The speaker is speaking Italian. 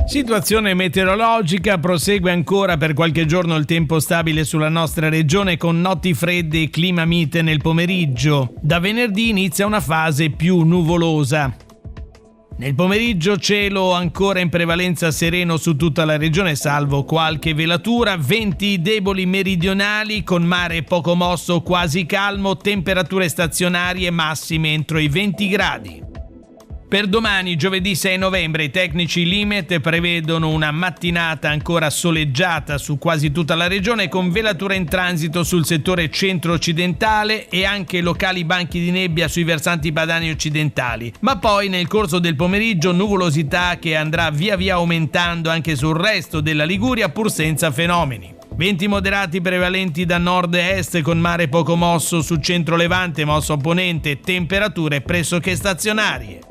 Situazione meteorologica, prosegue ancora per qualche giorno il tempo stabile sulla nostra regione con notti fredde e clima mite nel pomeriggio. Da venerdì inizia una fase più nuvolosa. Nel pomeriggio cielo ancora in prevalenza sereno su tutta la regione salvo qualche velatura, venti deboli meridionali con mare poco mosso quasi calmo, temperature stazionarie massime entro i 20 gradi. Per domani, giovedì 6 novembre, i tecnici Limet prevedono una mattinata ancora soleggiata su quasi tutta la regione con velature in transito sul settore centro-occidentale e anche locali banchi di nebbia sui versanti padani occidentali. Ma poi nel corso del pomeriggio nuvolosità che andrà via via aumentando anche sul resto della Liguria pur senza fenomeni. Venti moderati prevalenti da nord e est con mare poco mosso su centro-levante mosso a ponente, temperature pressoché stazionarie.